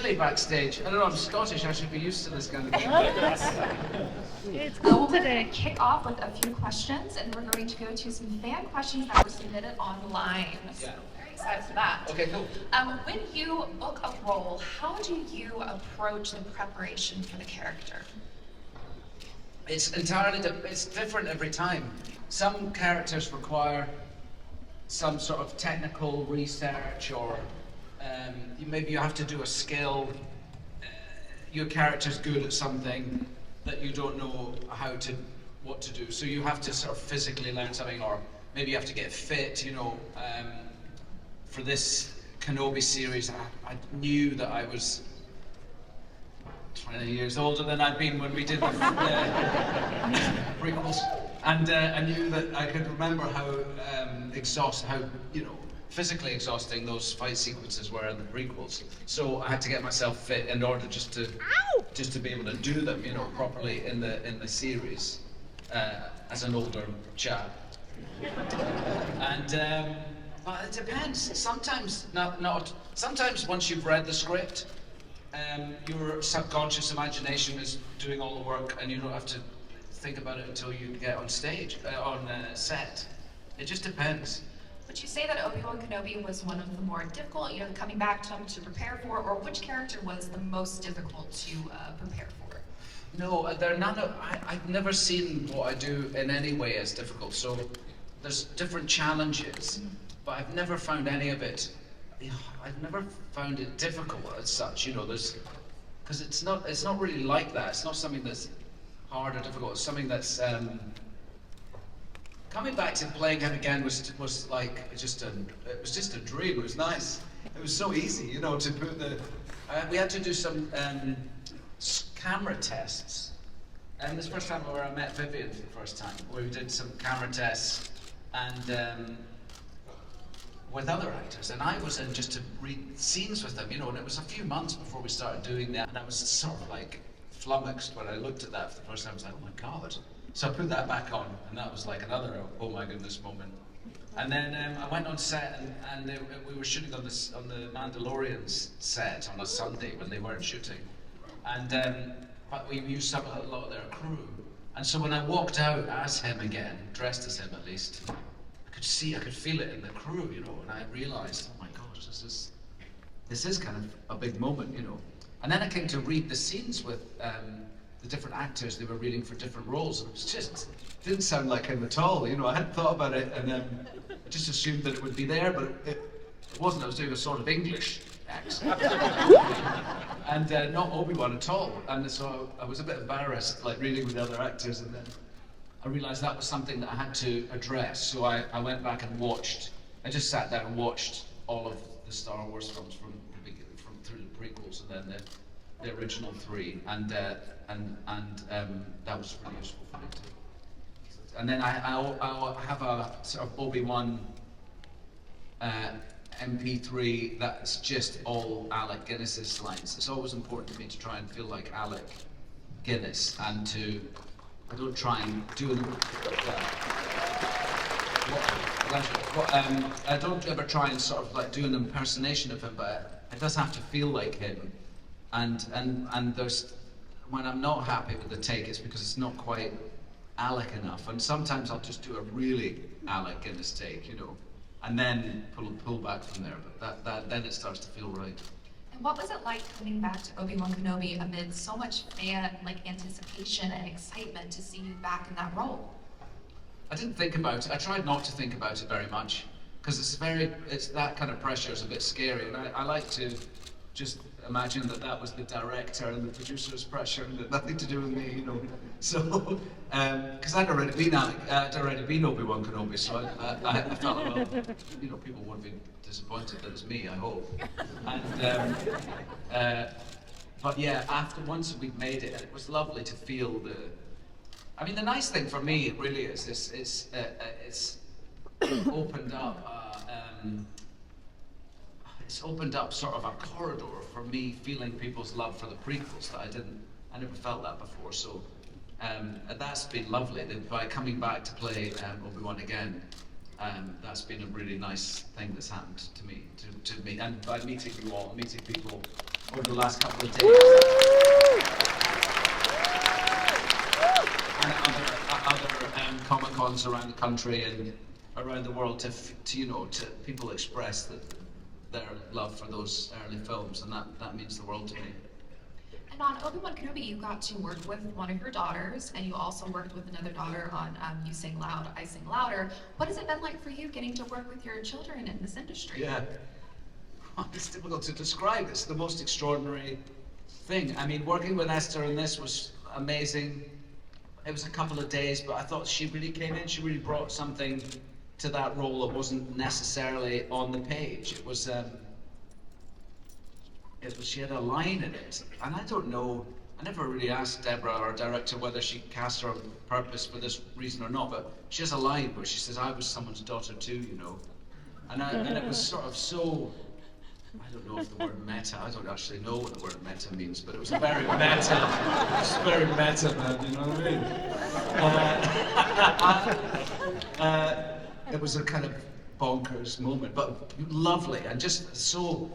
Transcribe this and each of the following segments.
me backstage. I don't know, I'm Scottish, I should be used to this kind of thing. It's cool We're today. going to kick off with a few questions, and we're going to go to some fan questions that were submitted online. So Yeah. very excited for that. Okay, cool. When you book a role, how do you approach the preparation for the character? It's entirely, it's different every time. Some characters require some sort of technical research, or maybe you have to do a skill. Your character's good at something that you don't know what to do. So you have to sort of physically learn something, or maybe you have to get fit, you know. For this Kenobi series, I knew that I was 20 years older than I'd been when we did the prequels, and I knew that I could remember how physically exhausting those fight sequences were in the prequels. So I had to get myself fit in order just to be able to do them, you know, properly in the series as an older chap. And but it depends. Sometimes not. Sometimes once you've read the script, your subconscious imagination is doing all the work, and you don't have to think about it until you get on stage, on set. It just depends. Would you say that Obi-Wan Kenobi was one of the more difficult, you know, coming back to prepare for, or which character was the most difficult to prepare for? No, they're none of. I've never seen what I do in any way as difficult. So there's different challenges, but I've never found any of it. I've never found it difficult as such. You know, because it's not really like that. It's not something that's hard or difficult. It's something that's. Coming back to playing him again was like it was just a dream. It was nice. It was so easy, you know, to put the. We had to do some camera tests, and this first time where I met Vivian for the first time, where we did some camera tests, and with other actors, and I was in just to read scenes with them, you know, and it was a few months before we started doing that, and I was sort of like flummoxed when I looked at that for the first time. I was like, oh my god. So I put that back on, and that was like another oh my goodness moment. And then I went on set, and we were shooting on the Mandalorian's set on a Sunday when they weren't shooting, and but we used up a lot of their crew. And so when I walked out as him again, dressed as him at least, I could feel it in the crew, you know, and I realised, oh my gosh, this is kind of a big moment, you know. And then I came to read the scenes with the different actors. They were reading for different roles, and it didn't sound like him at all, you know. I hadn't thought about it, and I just assumed that it would be there, but it wasn't. I was doing a sort of English accent, and not Obi-Wan at all. And so I was a bit embarrassed, like reading with the other actors, and then I realised that was something that I had to address. So I went back and watched. I just sat down and watched all of the Star Wars films from through the prequels, and then the original three, and that was really useful for me too. And then I'll have a sort of Obi-Wan MP3 that's just all Alec Guinness's lines. It's always important to me to try and feel like Alec Guinness, and I don't try and do them. I don't ever try and sort of like do an impersonation of him, but it does have to feel like him. And there's, when I'm not happy with the take, it's because it's not quite Alec enough. And sometimes I'll just do a really Alec Guinness take, you know, and then pull back from there. But then it starts to feel right. And what was it like coming back to Obi-Wan Kenobi amid so much fan anticipation and excitement to see you back in that role? I didn't think about it. I tried not to think about it very much, because it's that kind of pressure is a bit scary, and I like to just imagine that was the director and the producer's pressure, and had nothing to do with me, you know. So, because I'd already been Obi-Wan Kenobi, so I felt, well, you know, people won't be disappointed that it's me, I hope. And but yeah, once we'd made it, it was lovely to feel the. I mean, the nice thing for me really is it's opened up. It's opened up sort of a corridor for me feeling people's love for the prequels that I never felt that before. So that's been lovely. By coming back to play Obi-Wan again, that's been a really nice thing that's happened to me, and by meeting you all, meeting people over the last couple of days. And other Comic Cons around the country and around the world to people express their love for those early films, and that means the world to me. And on Obi-Wan Kenobi, you got to work with one of your daughters, and you also worked with another daughter on You Sing Loud, I Sing Louder. What has it been like for you getting to work with your children in this industry? Yeah, it's difficult to describe. It's the most extraordinary thing. I mean, working with Esther on this was amazing. It was a couple of days, but I thought she really came in. She really brought something to that role that wasn't necessarily on the page. It was she had a line in it, and I don't know. I never really asked Deborah, our director, whether she cast her on purpose for this reason or not. But she has a line where she says, "I was someone's daughter too," you know, and it was sort of so. I don't know if the word meta, I don't actually know what the word meta means, but it was a very meta, it's very meta, man, you know what I mean? It was a kind of bonkers moment, but lovely, and just so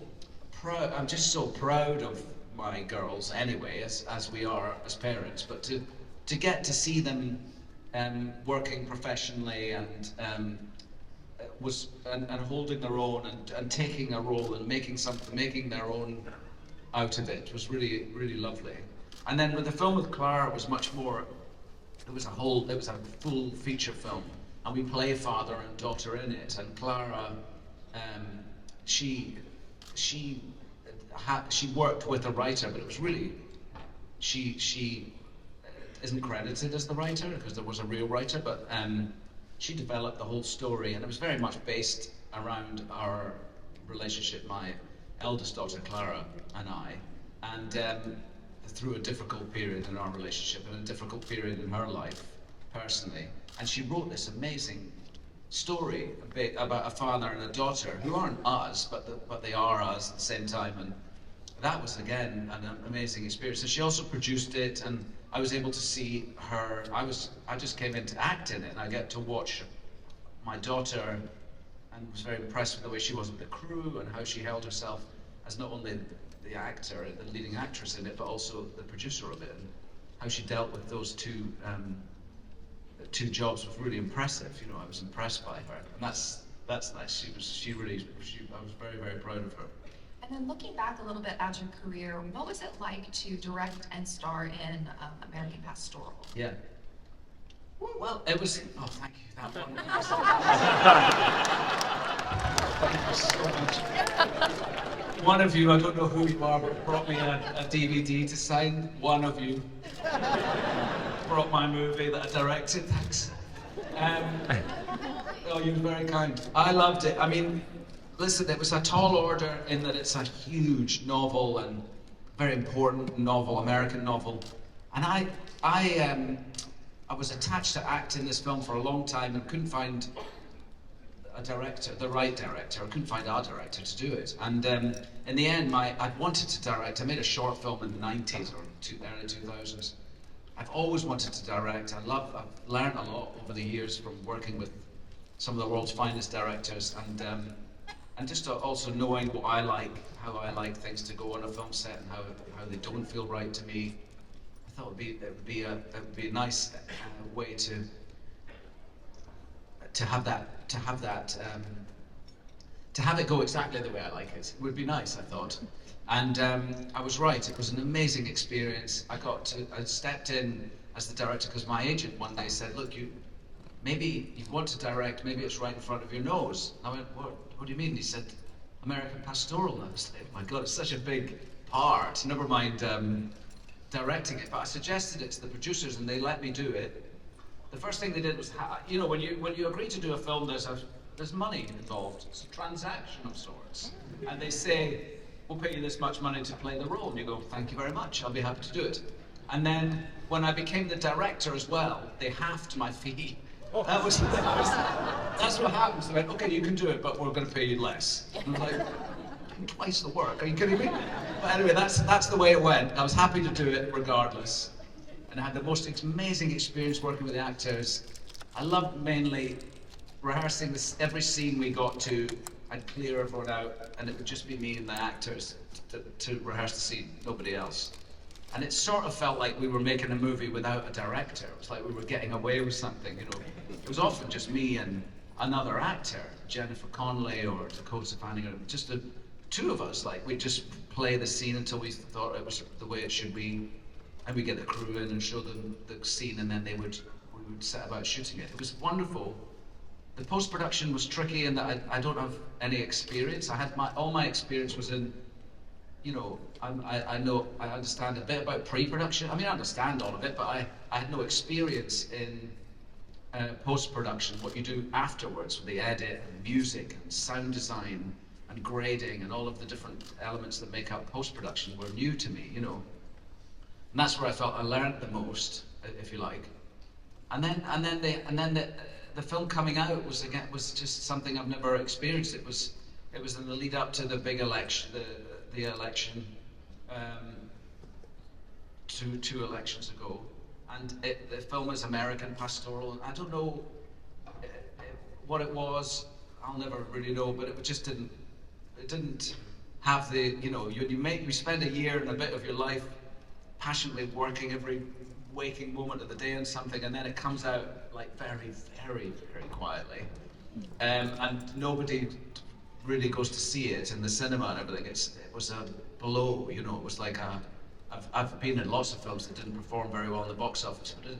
proud. I'm just so proud of my girls anyway, as we are as parents, but to get to see them working professionally and holding their own and taking a role and making their own out of it was really, really lovely. And then with the film with Clara, it was much more. It was a full feature film, and we play father and daughter in it. And Clara, she worked with a writer, but it was really she isn't credited as the writer because there was a real writer, but. She developed the whole story, and it was very much based around our relationship, my eldest daughter Clara and I, and through a difficult period in our relationship and a difficult period in her life personally. And she wrote this amazing story about a father and a daughter who aren't us, but they are us at the same time. And that was again an amazing experience. And she also produced it, and I was able to see her. I just came in to act in it, and I get to watch my daughter, and was very impressed with the way she was with the crew and how she held herself as not only the actor, the leading actress in it, but also the producer of it, and how she dealt with those two jobs was really impressive. You know, I was impressed by her, and that's nice. I was very, very proud of her. And then looking back a little bit at your career, what was it like to direct and star in American Pastoral? Yeah. Well, it was. Oh, thank you. That one. Thank you so much. One of you, I don't know who you are, but brought me a DVD to sign. One of you brought my movie that I directed. Thanks. Oh, you're very kind. I loved it. I mean. Listen, it was a tall order in that it's a huge novel and very important novel, American novel. And I was attached to act in this film for a long time and couldn't find a director, the right director. I couldn't find a director to do it. And in the end, I wanted to direct. I made a short film in the 90s or early 2000s. I've always wanted to direct. I've learned a lot over the years from working with some of the world's finest directors, and just also knowing what I like, how I like things to go on a film set, and how they don't feel right to me. I thought it would be a nice way to have it go exactly the way I like it. It would be nice, I thought, and I was right. It was an amazing experience. I stepped in as the director because my agent one day said, "Look, maybe you want to direct. Maybe it's right in front of your nose." I went, What do you mean? He said, American Pastoral. And I was like, oh my God, it's such a big part. Never mind directing it. But I suggested it to the producers, and they let me do it. The first thing they did was, when you agree to do a film, there's money involved. It's a transaction of sorts. And they say, we'll pay you this much money to play the role. And you go, thank you very much. I'll be happy to do it. And then when I became the director as well, they halved my fee. That's what happens. They went, okay, you can do it, but we're going to pay you less. And I was like, twice the work. Are you kidding me? But anyway, that's the way it went. I was happy to do it regardless, and I had the most amazing experience working with the actors. I loved mainly rehearsing every scene we got to. I'd clear everyone out, and it would just be me and the actors to rehearse the scene, nobody else. And it sort of felt like we were making a movie without a director. It was like we were getting away with something, you know. It was often just me and another actor, Jennifer Connelly or Dakota Fanning, or just the two of us. Like, we'd just play the scene until we thought it was the way it should be, and we'd get the crew in and show them the scene, and then we would set about shooting it. It was wonderful. The post-production was tricky in that I don't have any experience. All my experience was in, you know, I understand a bit about pre-production. I mean, I understand all of it, but I had no experience in post-production, what you do afterwards with the edit and music and sound design and grading and all of the different elements that make up post-production were new to me, you know. And that's where I felt I learned the most, if you like. And then the film coming out was just something I've never experienced. It was in the lead up to the big election, the election, two elections ago, and the film is American pastoral. I don't know what it was. I'll never really know, but it just didn't have the, you know, you spend a year and a bit of your life passionately working every waking moment of the day on something, and then it comes out like very, very, very quietly, and nobody really goes to see it in the cinema and everything. It was a blow, you know. It was like I've been in lots of films that didn't perform very well in the box office, but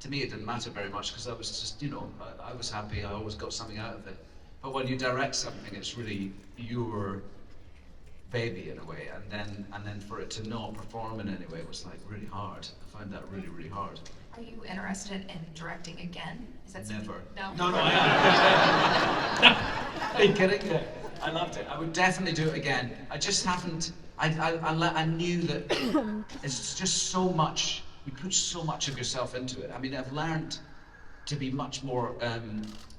to me it didn't matter very much because I was just, you know, I was happy. I always got something out of it. But when you direct something, it's really your baby in a way, and then for it to not perform in any way was like really hard. I find that really, really hard. Are you interested in directing again? Is that something? Never. No. No, I am. Are you kidding? Yeah. I loved it. I would definitely do it again. I just haven't. I knew that it's just so much. You put so much of yourself into it. I mean, I've learned to be much more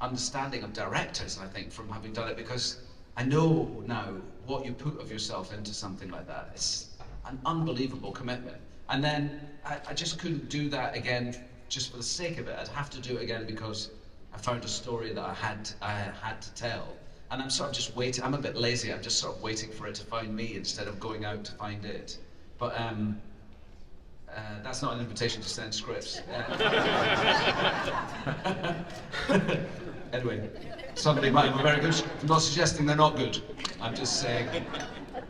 understanding of directors, I think, from having done it, because I know now what you put of yourself into something like that. It's an unbelievable commitment. And then I just couldn't do that again just for the sake of it. I'd have to do it again because I found a story that I had to tell. And I'm sort of just waiting. I'm a bit lazy. I'm just sort of waiting for it to find me instead of going out to find it. But that's not an invitation to send scripts. Anyway, somebody might be very good. I'm not suggesting they're not good. I'm just saying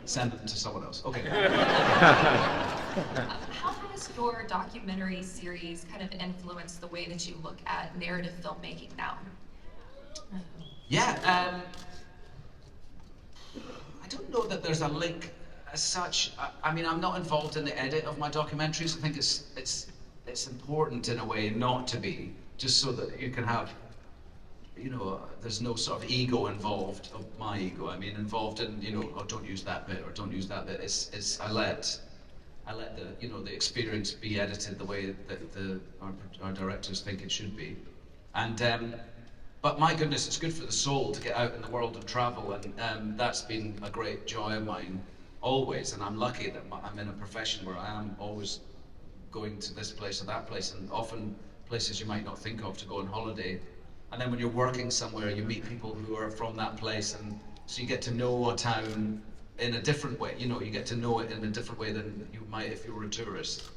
send them to someone else. Okay. How has your documentary series kind of influenced the way that you look at narrative filmmaking now? Yeah, I don't know that there's a link as such. I mean, I'm not involved in the edit of my documentaries. I think it's important in a way not to be, just so that you can have, you know, there's no sort of ego involved, of my ego. I mean, involved in, you know, oh, don't use that bit or don't use that bit. I let the, you know, the experience be edited the way that our directors think it should be, and. But my goodness, it's good for the soul to get out in the world and travel, and that's been a great joy of mine always. And I'm lucky that I'm in a profession where I am always going to this place or that place, and often places you might not think of to go on holiday. And then when you're working somewhere, you meet people who are from that place, and so you get to know a town in a different way. You know, you get to know it in a different way than you might if you were a tourist.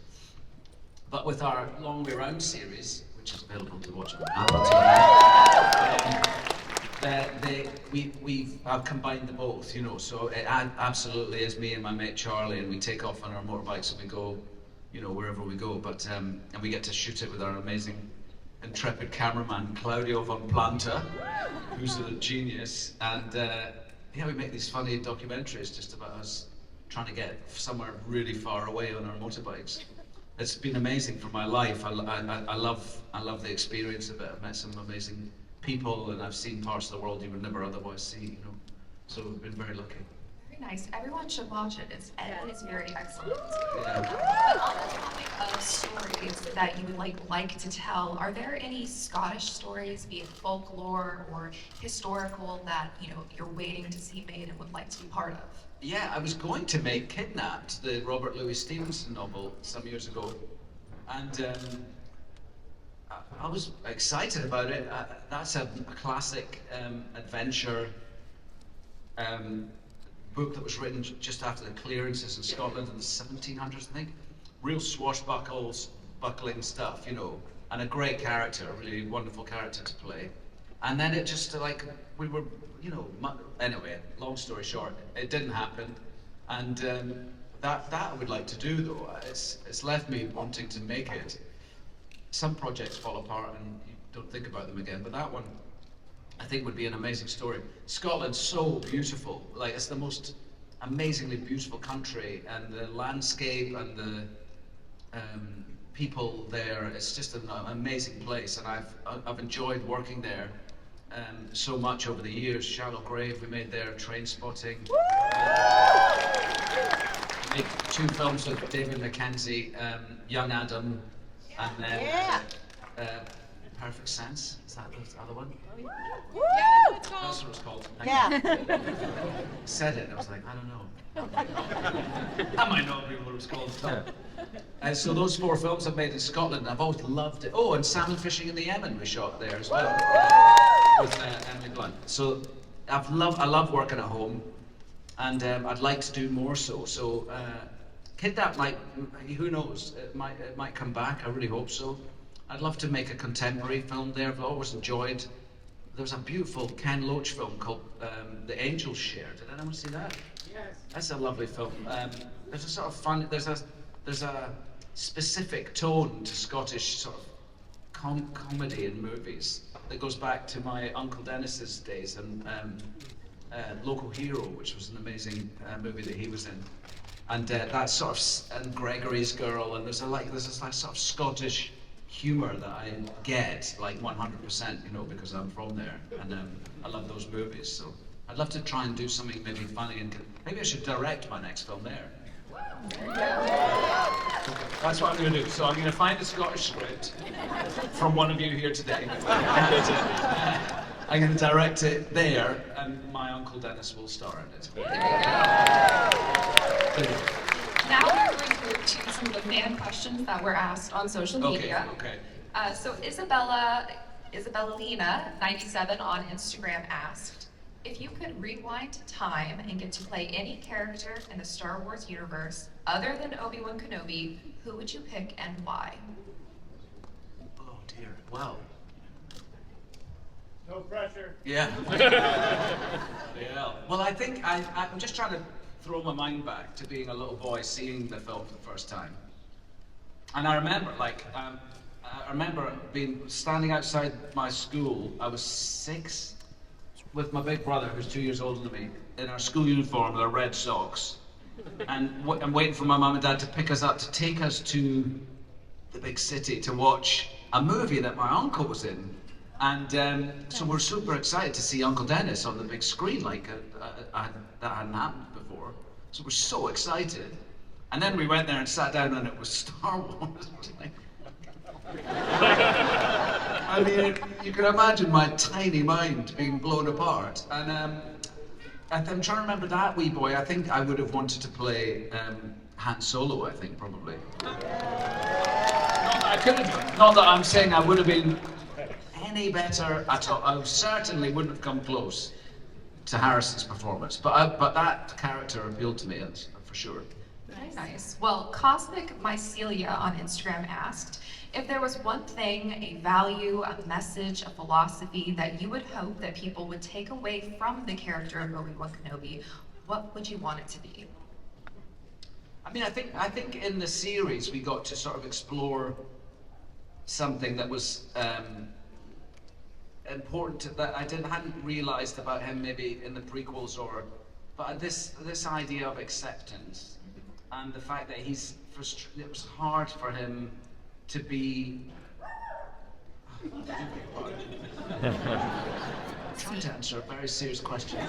But with our Long Way Round series, which is available to watch on Apple TV. I've combined the both, you know, so it absolutely is me and my mate Charlie, and we take off on our motorbikes and we go, you know, wherever we go, but and we get to shoot it with our amazing, intrepid cameraman Claudio von Planta, who's a genius, and yeah, we make these funny documentaries just about us trying to get somewhere really far away on our motorbikes. It's been amazing for my life. I love the experience of it. I've met some amazing people, and I've seen parts of the world you would never otherwise see, you know. So we've been very lucky. Very nice. Everyone should watch it. It's very excellent. Yeah. But on the topic of stories that you would like to tell, are there any Scottish stories, be it folklore or historical, that you're waiting to see made and would like to be part of? Yeah, I was going to make Kidnapped, the Robert Louis Stevenson novel, some years ago, and I was excited about it. That's a classic adventure book that was written just after the clearances in Scotland in the 1700s, I think. Real swashbuckling stuff, you know, and a great character, a really wonderful character to play. And then it just like, we were, you know, anyway, long story short, it didn't happen. And that I would like to do though. It's left me wanting to make it. Some projects fall apart and you don't think about them again, but that one I think would be an amazing story. Scotland's so beautiful, like it's the most amazingly beautiful country, and the landscape and the people there, it's just an amazing place, and I've enjoyed working there so much over the years. Shallow Grave we made there, Train Spotting. Made 2 films with David Mackenzie, Young Adam, and then Perfect Sense. Is that the other one? That's what it's called. Said it, I was like, I don't know. I might not remember what it was called. So those 4 films I've made in Scotland, I've always loved it. Oh, and Salmon Fishing in the Yemen we shot there as well, with Emily Blunt. So I love working at home, and I'd like to do more so. So Kidnap might, who knows, it might come back, I really hope so. I'd love to make a contemporary film there. I've always enjoyed. There was a beautiful Ken Loach film called The Angels Share. Did anyone see that? Yes. That's a lovely film. There's a sort of fun. There's a specific tone to Scottish sort of comedy in movies that goes back to my Uncle Dennis's days and Local Hero, which was an amazing movie that he was in. And that sort of and Gregory's Girl, and there's this like sort of Scottish humor that I get like 100%, you know, because I'm from there, and I love those movies. So I'd love to try and do something maybe funny, and maybe I should direct my next film there. That's what I'm going to do. So I'm going to find a Scottish script from one of you here today. I'm going to direct it there, and my Uncle Dennis will star in it. Now we're going to move to some of the fan questions that were asked on social media. Okay. So Isabella Lena97 on Instagram asked, if you could rewind time and get to play any character in the Star Wars universe other than Obi-Wan Kenobi, who would you pick and why? Oh dear. Wow. No pressure. Yeah. Yeah. Well, I think I'm just trying to throw my mind back to being a little boy seeing the film for the first time. And I remember, being standing outside my school. I was 6, with my big brother, who's 2 years older than me, in our school uniform with our red socks, and I'm waiting for my mum and dad to pick us up to take us to the big city to watch a movie that my uncle was in. And so we're super excited to see Uncle Dennis on the big screen, like that hadn't happened before. So we're so excited. And then we went there and sat down, and it was Star Wars. I mean, you can imagine my tiny mind being blown apart. And I'm trying to remember that wee boy. I think I would have wanted to play Han Solo, I think, probably. Not that I could have. Not that I'm saying I would have been any better at all. I certainly wouldn't have come close to Harrison's performance, but that character appealed to me, that's for sure. Very nice. Well, Cosmic Mycelia on Instagram asked, if there was one thing, a value, a message, a philosophy that you would hope that people would take away from the character of Obi-Wan Kenobi, what would you want it to be? I mean, I think in the series we got to sort of explore something that was important that I hadn't realized about him maybe in the prequels, but this idea of acceptance and the fact that it was hard for him to be. I'm trying to answer a very serious question.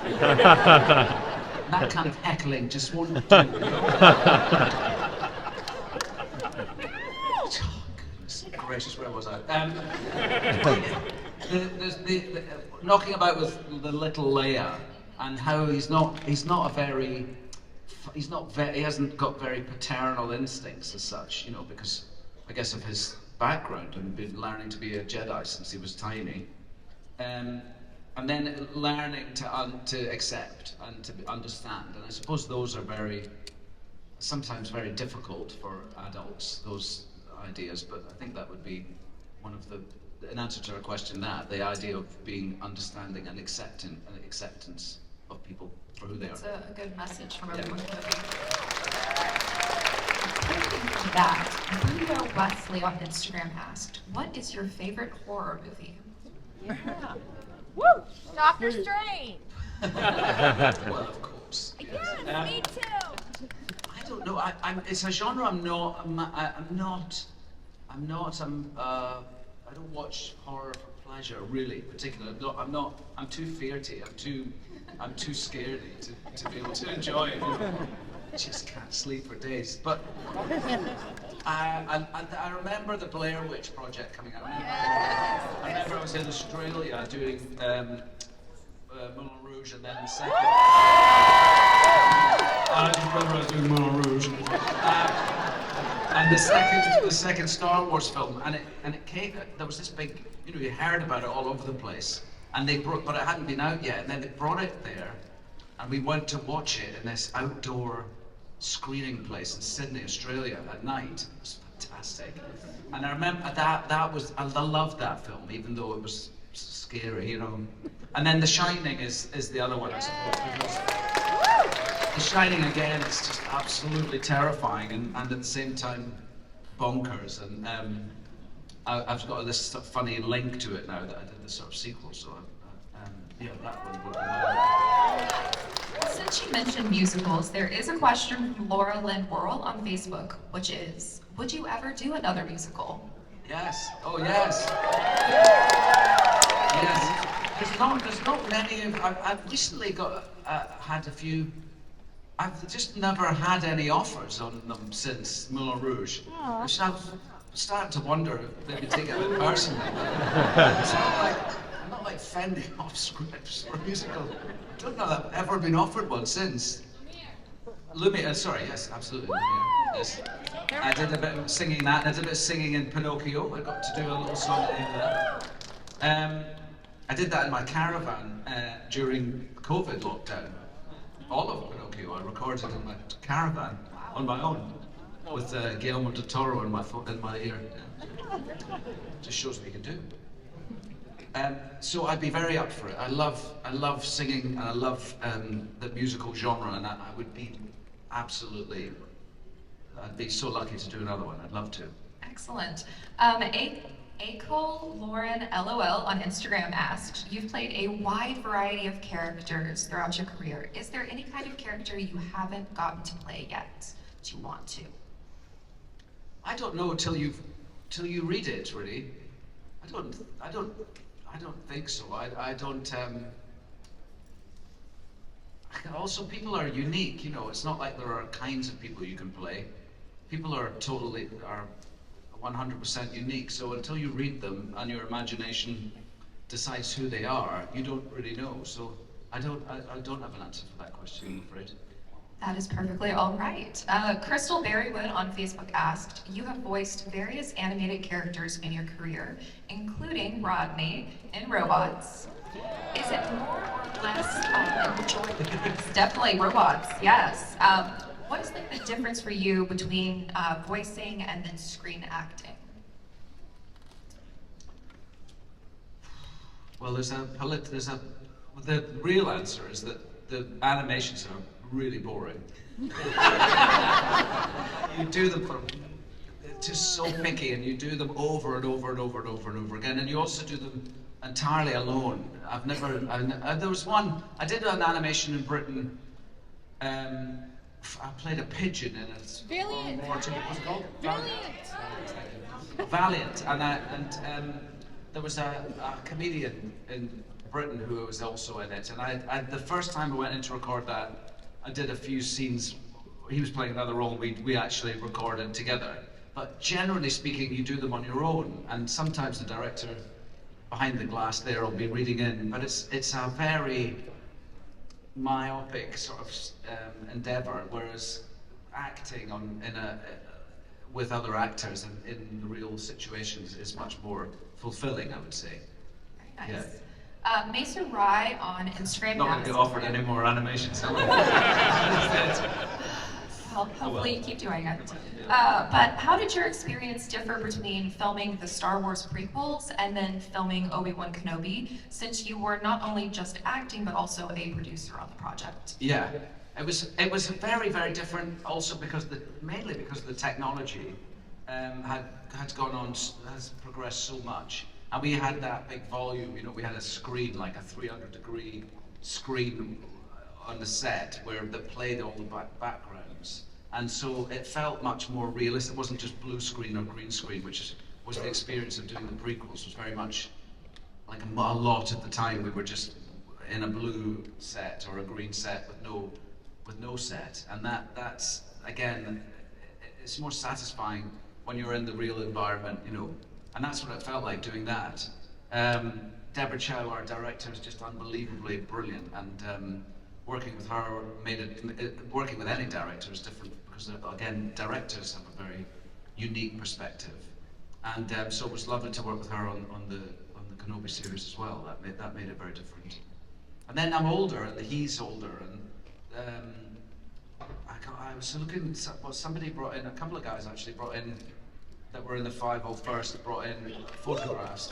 That kind of heckling just won't do. Oh, goodness gracious, where was I? The knocking about with the little Leia, and how he hasn't got very paternal instincts as such, you know, because I guess of his background and been learning to be a Jedi since he was tiny. and then learning to accept and to understand. And I suppose those are sometimes very difficult for adults, those ideas, but I think that would be one of in answer to our question, the idea of being understanding and acceptance of people for who they are. It's a good message from a Yeah. movie. To that, Bluto Wesley on Instagram asked, what is your favorite horror movie? Yeah. Woo! Doctor Strange. Well, of course. Yes, me too. I don't know. It's a genre I don't watch horror for pleasure, really, particularly. I'm too fearty. I'm too scaredy to be able to enjoy it. I just can't sleep for days. But I remember the Blair Witch Project coming out. I remember I was in Australia doing Moulin Rouge, and then the second. I just remember I was doing Moulin Rouge. And the second Star Wars film, and it came. There was this big, you heard about it all over the place, and but it hadn't been out yet, and then they brought it there, and we went to watch it in this outdoor screening place in Sydney, Australia, at night. It was fantastic, and I remember I loved that film, even though it was scary, And then The Shining is the other one, I suppose. Because The Shining again is just absolutely terrifying and at the same time bonkers, and I've got this sort of funny link to it now that I did this sort of sequel, so that one would be my... Since you mentioned musicals, there is a question from Laura Lynn Worrell on Facebook, which is, would you ever do another musical? Yes. Oh, yes. Yes. There's not many. I've recently had a few. I've just never had any offers on them since Moulin Rouge. Which I've started to wonder if they could take it a bit personally. I'm not like fending off scripts for a musical. I don't know that I've ever been offered one since. Lumiere, sorry, yes, absolutely. Lumiere, yes. I did a bit of singing that, and I did a bit of singing in Pinocchio. I got to do a little song at the end of that. I did that in my caravan during COVID lockdown. All of Pinocchio I recorded in my caravan on my own with Guillermo del Toro in my ear. Yeah. Just shows what you can do. So I'd be very up for it. I love singing, and I love the musical genre, and I would be absolutely. I'd be so lucky to do another one. I'd love to. Excellent. Acol Lauren LOL on Instagram asked, you've played a wide variety of characters throughout your career. Is there any kind of character you haven't gotten to play yet that you want to? I don't know till you read it, really. I don't think so. I don't. Also, people are unique. It's not like there are kinds of people you can play. People are 100% unique. So until you read them and your imagination decides who they are, you don't really know. So I don't have an answer for that question, I'm afraid. That is perfectly all right. Crystal Berrywood on Facebook asked, you have voiced various animated characters in your career, including Rodney in Robots. Is it more or less enjoyable? Definitely Robots, yes. What is the difference for you between voicing and then screen acting? Well, the real answer is that the animations are really boring. You do them it's just so picky, and you do them over and over and over and over and over again, and you also do them entirely alone. There was one, I did an animation in Britain. I played a pigeon in it. Valiant. What's it called? Valiant. Valiant, and there was a comedian in Britain who was also in it, and I the first time I went in to record that, I did a few scenes. He was playing another role, and we actually recorded together. But generally speaking, you do them on your own, and sometimes the director behind the glass there will be reading in, but it's a very myopic sort of endeavor, whereas acting with other actors in the real situations is much more fulfilling, I would say. Very nice. Mason Rye on Instagram. Not going to get offered any more animations. Well, hopefully you keep doing it. But how did your experience differ between filming the Star Wars prequels and then filming Obi-Wan Kenobi, since you were not only just acting but also a producer on the project? Yeah, it was very, very different. Also because mainly because the technology has gone on, has progressed so much, and we had that big volume. You know, we had a screen, like a 300-degree screen on the set that played all the backgrounds, and so it felt much more realistic. It wasn't just blue screen or green screen, which was the experience of doing the prequels. Was very much like a lot of the time we were just in a blue set or a green set with no set, and that's again, it's more satisfying when you're in the real environment, you know, and that's what it felt like doing that. Deborah Chow, our director, is just unbelievably brilliant, and working with her working with any director is different because, again, directors have a very unique perspective, and so it was lovely to work with her on the Kenobi series as well. That made it very different. And then I'm older, and he's older, and I was looking. Well, somebody brought in, a couple of guys actually brought in that were in the 501st, brought in photographs.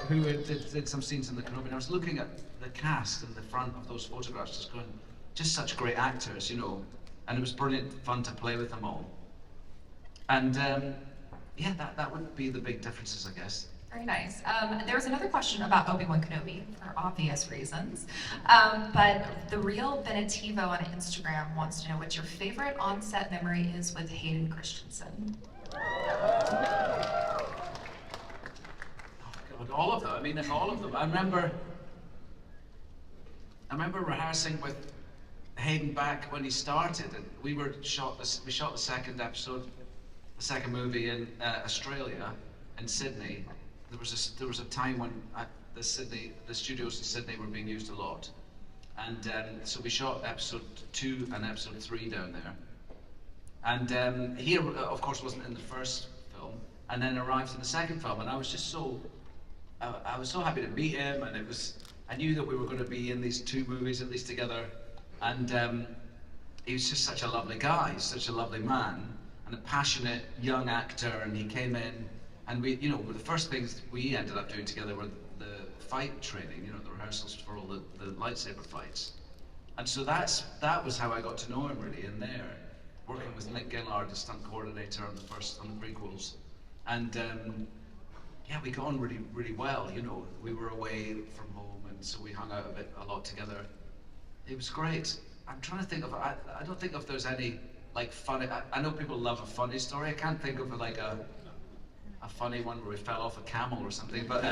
Who did some scenes in the Kenobi, and I was looking at the cast in the front of those photographs, just going, just such great actors, you know, and it was brilliant fun to play with them all. And yeah, that would be the big differences, I guess. Very nice. There was another question about Obi-Wan Kenobi, for obvious reasons, but the real Benetivo on Instagram wants to know what your favorite on-set memory is with Hayden Christensen. All of them. I mean, all of them. I remember rehearsing with Hayden back when he started, and we shot the second episode, the second movie in Australia, in Sydney. There was a time when the studios in Sydney were being used a lot, and so we shot episode 2 and episode 3 down there. And he, of course, wasn't in the first film, and then arrived in the second film, and I was just so. I was so happy to meet him, and I knew that we were going to be in these 2 movies at least together, and he was just such a lovely guy, such a lovely man, and a passionate young actor, and he came in, and we, you know, the first things we ended up doing together were the fight training, you know, the rehearsals for all the lightsaber fights, and so that was how I got to know him really in there, working with Nick Gillard, the stunt coordinator on the prequels, and yeah, we got on really, really well, you know. We were away from home, and so we hung out a lot together. It was great. I'm trying to think of, I don't think if there's any, like, funny, I know people love a funny story. I can't think of, like, a funny one where we fell off a camel or something, but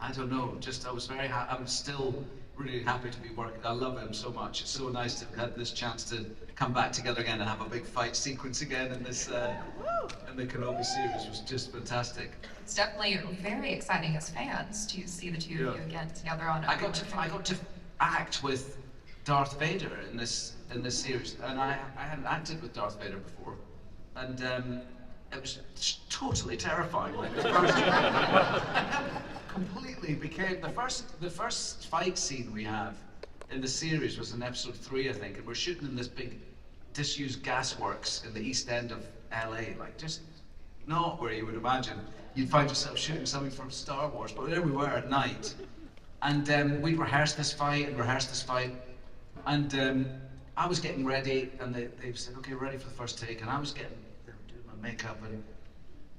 I don't know, just, I was very happy. I'm still really happy to be working. I love him so much. It's so nice to have had this chance to come back together again and have a big fight sequence again in this, in the Kenobi series. Was just fantastic. It's definitely very exciting as fans to see the two of you again together on. I got to act with Darth Vader in this series, and I hadn't acted with Darth Vader before, and it was totally terrifying. Like the first, completely became the first fight scene we have in the series was in episode 3, I think, and we're shooting in this big disused gasworks in the east end of LA, like just not where you would imagine you'd find yourself shooting something from Star Wars, but there we were at night, and we'd rehearsed this fight, and I was getting ready, and they said, okay, ready for the first take, and I was doing my makeup, and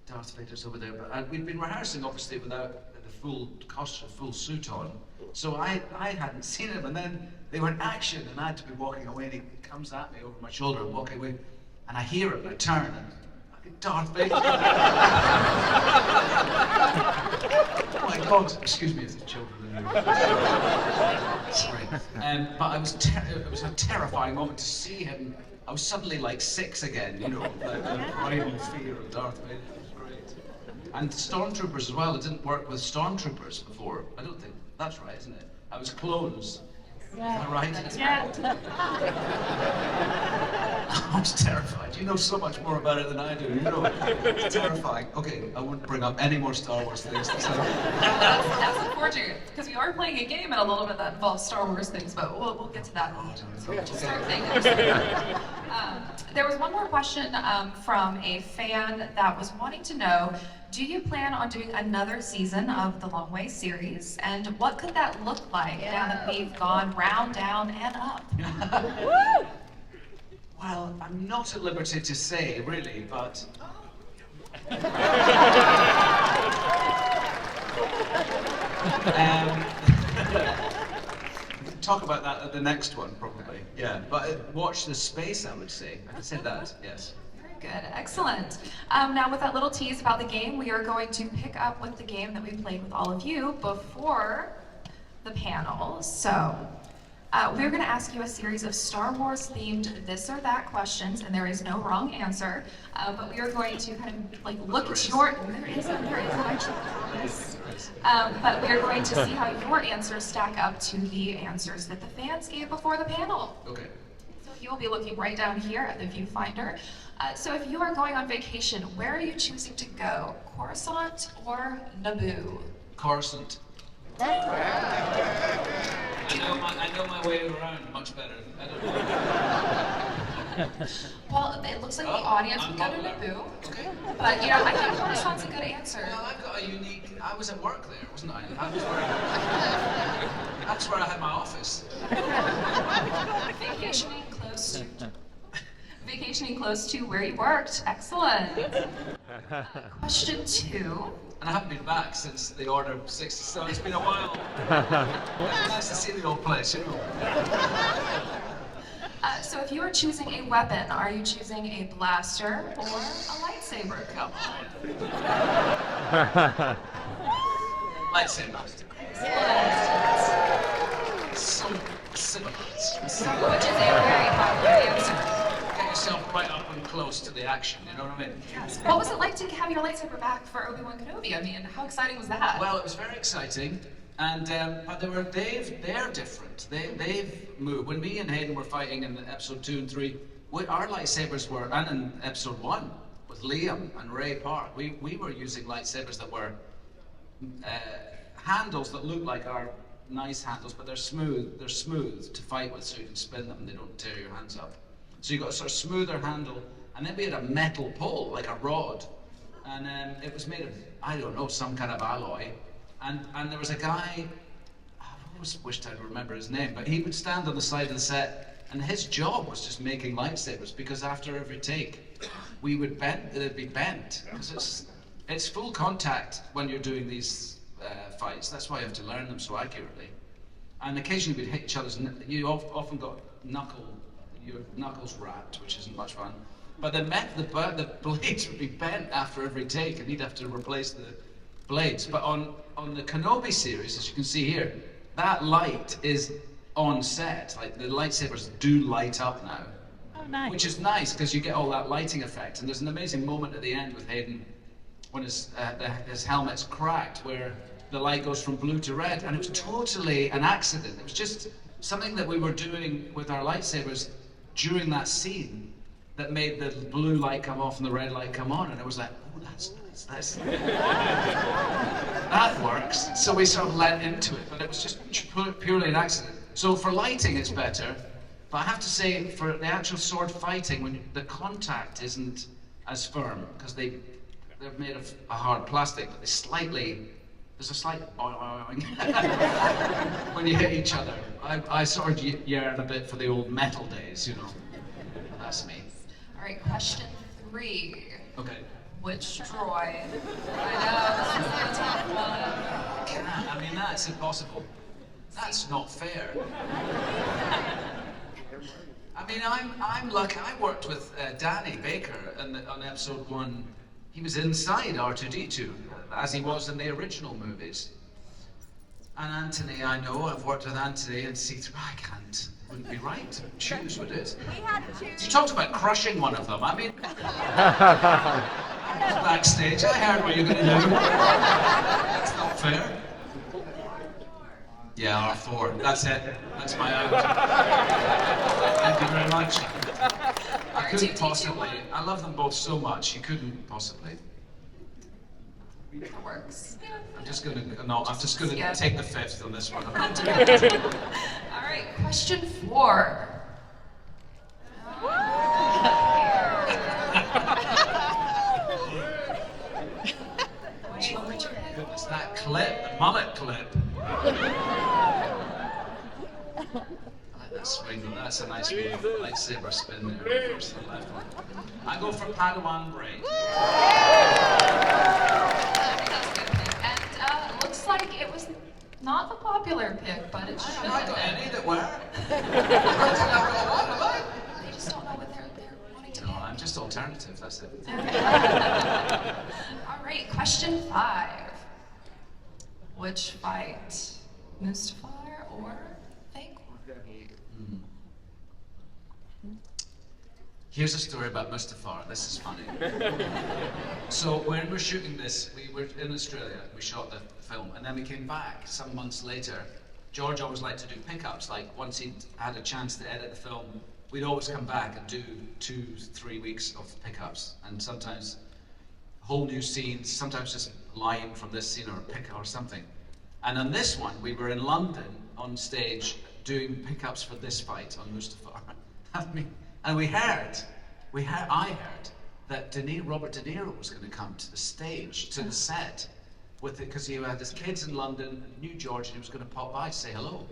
Darth Vader's over there, but we'd been rehearsing obviously without the full costume, full suit on, so I hadn't seen him, and then they went action, and I had to be walking away, and he comes at me over my shoulder and walking away, and I hear him, and I turn, and Darth Vader. Oh my God! Excuse me if the children are there. Sorry. But it was a terrifying moment to see him. I was suddenly like 6 again, you know, like the primal fear of Darth Vader. It was great. And stormtroopers as well. I didn't work with stormtroopers before. I don't think that's right, isn't it? I was clones. Is that right? Yeah. I was terrified. You know so much more about it than I do. You know, it's terrifying. Okay, I won't bring up any more Star Wars things. That's unfortunate, because we are playing a game and a little bit that involves Star Wars things, but we'll get to that. So just start thinking. There was one more question from a fan that was wanting to know, do you plan on doing another season of the Long Way series? And what could that look like now that we've gone round, down, and up? Well, I'm not at liberty to say, really, but... Talk about that at the next one, probably. Yeah, but watch the space, I would say. I could say that, yes. Very good, excellent. Now with that little tease about the game, we are going to pick up with the game that we played with all of you before the panel. So, we're going to ask you a series of Star Wars themed this or that questions, and there is no wrong answer. But we are going to kind of like look at your. There isn't actually. But we are going to see how your answers stack up to the answers that the fans gave before the panel. Okay. So you'll be looking right down here at the viewfinder. So if you are going on vacation, where are you choosing to go? Coruscant or Naboo? Coruscant. I know my way around much better. I don't know. Well, it looks like the audience would go to Naboo. Okay. But, you know, I think Coruscant's a good answer. Well, I've got a unique... I was at work there, wasn't I? That's where I had my office. Vacationing close to where you worked. Excellent. Question 2. And I haven't been back since the Order of 60, so it's been a while. Nice to see the old place, you know. So if you are choosing a weapon, are you choosing a blaster or a lightsaber? Come on. Lightsaber. So simple. Which is a very popular answer. Get yourself right up and close to the action, you know what I mean? Yes. What was it like to have your lightsaber back for Obi-Wan Kenobi? I mean, how exciting was that? Well, it was very exciting, and but they're different. They've moved. When me and Hayden were fighting in episode 2 and 3, our lightsabers were, and in episode 1 with Liam and Ray Park, we were using lightsabers that were handles that look like our nice handles, but they're smooth. They're smooth to fight with, so you can spin them and they don't tear your hands up. So you got a sort of smoother handle, and then we had a metal pole, like a rod, and it was made of, I don't know, some kind of alloy. And there was a guy, I always wished I'd remember his name, but he would stand on the side of the set, and his job was just making lightsabers, because after every take, they'd be bent, because it's full contact when you're doing these fights. That's why you have to learn them so accurately. And occasionally we'd hit each other's, you often got your knuckles wrapped, which isn't much fun. But the blades would be bent after every take, and he'd have to replace the blades. But on the Kenobi series, as you can see here, that light is on set. Like, the lightsabers do light up now. Oh, nice. Which is nice, because you get all that lighting effect. And there's an amazing moment at the end with Hayden when his helmet's cracked, where the light goes from blue to red, and it was totally an accident. It was just something that we were doing with our lightsabers during that scene that made the blue light come off and the red light come on, and it was like, oh, that's nice, that works. So we sort of lent into it, but it was just purely an accident. So for lighting it's better, but I have to say, for the actual sword fighting, when the contact isn't as firm, because they're made of a hard plastic, but there's a slight boing when you hit each other. I sort of yearn a bit for the old metal days, you know. That's me. All right, question 3. Okay. Which droid? I know, this is a tough one. I mean, that's impossible. That's not fair. I mean, I'm lucky. I worked with Danny Baker on episode 1. He was inside R2-D2, as he was in the original movies. And Anthony, I know, I've worked with Anthony and C3, wouldn't be right to choose, would it? We had to choose. You talked about crushing one of them. I mean, I was backstage, I heard what you're going to do. That's not fair. Yeah, R4. That's it. That's my out. Thank you very much. I couldn't possibly. I love them both so much. You couldn't possibly. That works. I'm just gonna take the fifth on this one. All right, question 4. Which one would you pick? Goodness, that clip, the mullet clip. I like that swing. That's a nice lightsaber spin there. First to the left one. I go for Padawan braid. That's a good pick. And it looks like it was not the popular pick, but it should I have got been. any that were. I think I've got one, have I? They just don't know what they're wanting to No, pick. I'm just alternative. That's it. All right, question 5. Which fight, Mustafar or Fake? Here's a story about Mustafar. This is funny. So when we're shooting this, we were in Australia. We shot the film, and then we came back some months later. George always liked to do pickups. Like once he'd had a chance to edit the film, we'd always come back and do 2-3 weeks of pickups, and sometimes whole new scenes. Sometimes just a line from this scene or a pick or something. And on this one, we were in London on stage doing pickups for this fight on Mustafar. And I heard that Robert De Niro was going to come to the stage, to the set, with it because he had his kids in London and knew George, and he was going to pop by to say hello.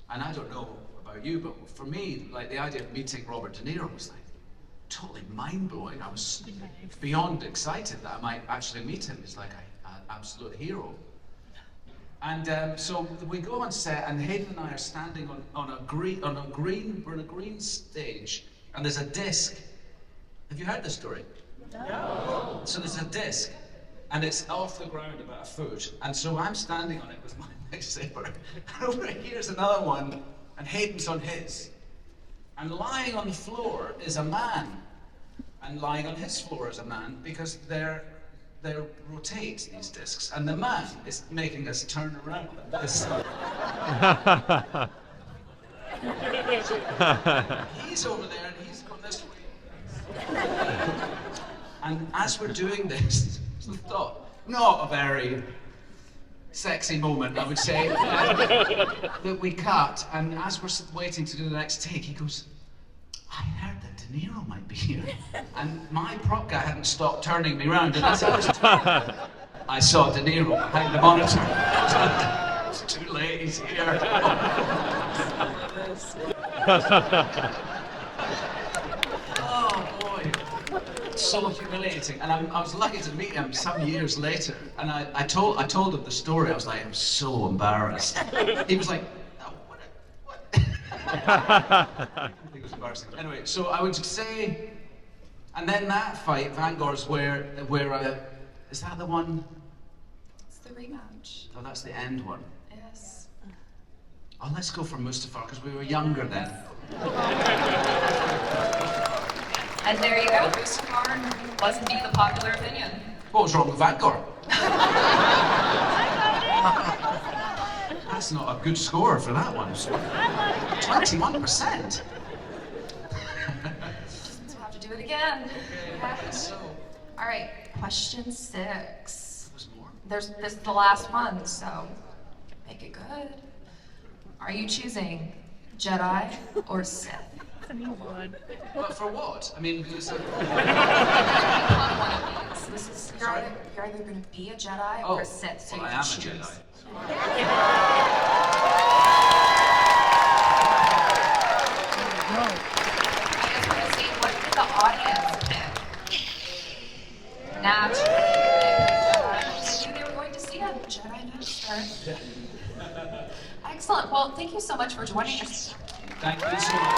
And I don't know about you, but for me, like the idea of meeting Robert De Niro was like totally mind-blowing. I was beyond excited that I might actually meet him. He's like an absolute hero. And so we go on set, and Hayden and I are standing on a green stage, and there's a disc. Have you heard this story? No. So there's a disc, and it's off the ground about a foot, and so I'm standing on it with my lightsaber, and over here's another one, and Hayden's on his, and lying on the floor is a man, and lying on his floor is a man, because they rotate these discs, and the man is making us turn around like this. He's over there and he's gone this way. And as we're doing this, not a very sexy moment, I would say, that we cut, and as we're waiting to do the next take, he goes, I heard that De Niro might be here. And my prop guy hadn't stopped turning me around, and as I was turning, I saw De Niro behind the monitor. It's too late, he's here. Oh boy, so humiliating. And I was lucky to meet him some years later, and I told him the story. I was like, I'm so embarrassed. He was like, oh, what? It was embarrassing. Anyway, so I would say, and then that fight, Vanguard's where is that the one? It's the rematch. Oh, that's the end one. Yes. Oh, let's go for Mustafar, because we were younger then. And there you go, Mustafar was indeed the popular opinion. What was wrong with Vanguard? That's not a good score for that one. 21%. So we'll have to do it again. Okay, so All right, question 6. there's more. This is the last one, so make it good. Are you choosing Jedi or Sith? But for what? I mean, Pick on one of these. This is you're either going to be a Jedi or a Sith, so well, you I am can a choose. Jedi. I just want to see what did the audience pick. Naturally, they knew they were going to see a Jedi Master. Excellent. Well, thank you so much for joining us. Thank you so much.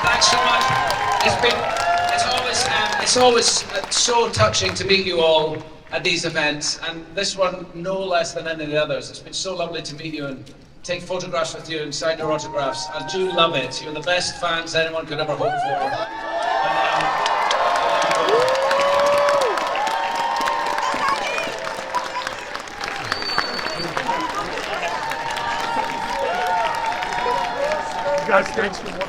Thanks so much. It's always so touching to meat you all at these events, and this one no less than any of the others. It's been so lovely to meet you and take photographs with you and sign your autographs. I do love it. You're the best fans anyone could ever hope for. guys. Thanks for watching.